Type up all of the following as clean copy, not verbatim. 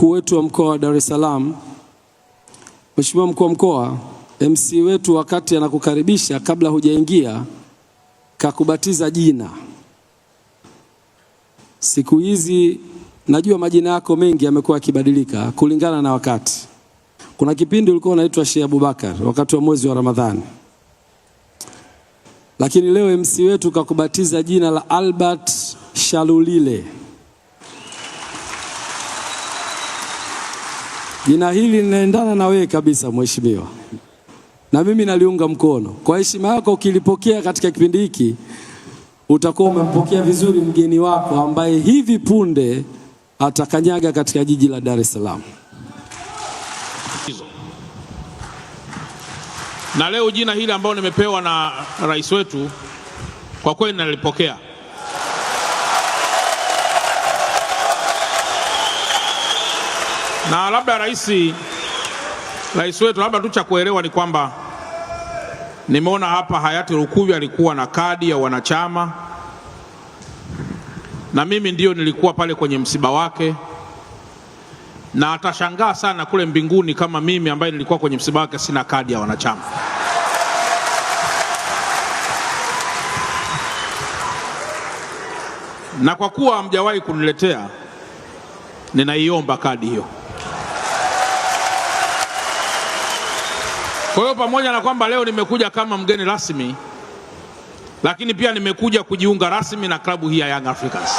mkuu wetu wa mkoa wa Dar es Salaam, Mheshimiwa mkuu wa mkoa, MC wetu wakati anakukaribisha kabla hujaingia kakubatiza jina. Siku hizi najua majina yako mengi yamekuwa yakibadilika kulingana na wakati. Kuna kipindi ulikuwa unaitwa Sheikh Abubakar wakati wa mwezi wa Ramadhani. Lakini leo MC wetu kakubatiza jina la Albert Shalulile. Jina hili linaendana na wewe kabisa mheshimiwa. Na mimi naliunga mkono. Kwa heshima yako ukilipokea katika kipindi hiki, utakuwa umempokea vizuri mgeni wako ambaye hivi punde atakanyaga katika jiji la Dar es Salaam. Na leo jina hili ambalo nimepewa na rais wetu kwa kweli nalipokea. Na labda rais wetu, labda tu cha kuelewa ni kwamba nimeona hapa hayati Lukuvi alikuwa na kadi ya wanachama, na mimi ndio nilikuwa pale kwenye msiba wake, na atashangaa sana kule mbinguni kama mimi ambaye nilikuwa kwenye msiba wake sina kadi ya wanachama. Na kwa kuwa hamjawahi kuniletea, ninaiomba kadi hiyo. Kwa hiyo pamoja na kwamba leo nimekuja kama mgeni rasmi, lakini pia nimekuja kujiunga rasmi na klabu hii ya Young Africans.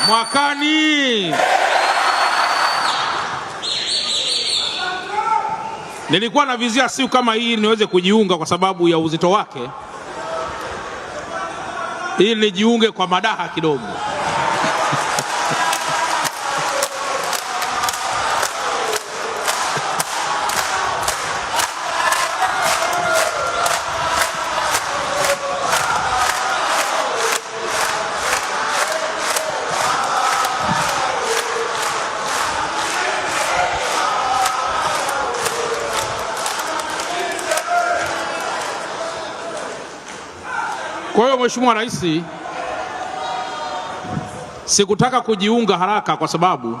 Mwakani nilikuwa na vizia siku kama hii niweze kujiunga kwa sababu ya uzito wake, ili nijiunge kwa madaha kidogo. Kwa hiyo Mheshimiwa Rais, sikutaka kujiunga haraka kwa sababu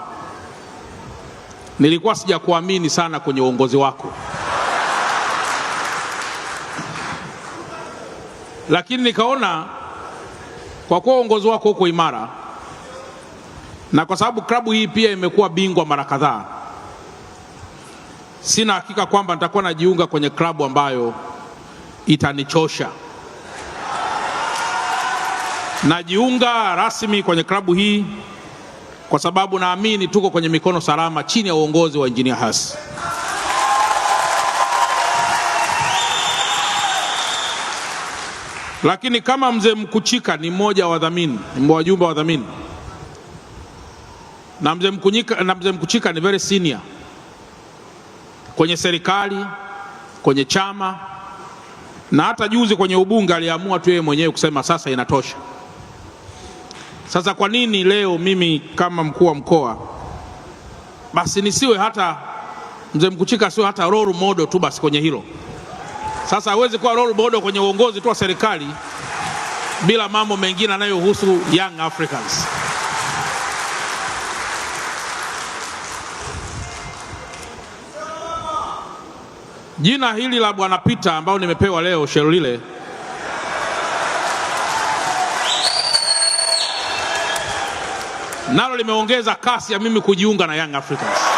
nilikuwa sijakuamini sana kwenye uongozi wako. Lakini nikaona kwa kuwa uongozi wako uko imara, na kwa sababu klabu hii pia imekuwa bingwa mara kadhaa, sina hakika kwamba nitakuwa najiunga kwenye klabu ambayo itanichosha. Najiunga rasmi kwenye klabu hii kwa sababu naamini tuko kwenye mikono salama chini ya uongozi wa Engineer Hersi. Lakini kama mzee Mkuchika ni mmoja wa wadhamini, ni wajumbe wa wadhamini, na mzee Mkuchika ni very senior kwenye serikali, kwenye chama, na hata juzi kwenye ubunge aliamua tu yeye mwenyewe kusema sasa inatosha. Sasa kwa nini leo mimi kama mkuu wa mkoa basi nisiwe hata mzee Mkuchika siwe hata role model tu basi kwenye hilo? Sasa hawezi kuwa role model kwenye uongozi tu wa serikali bila mambo mengine yanayohusu Young Africans. Jina hili la Bwana Peter ambao nimepewa leo, Shalulile, nalo limeongeza kasi ya mimi kujiunga na Young Africans.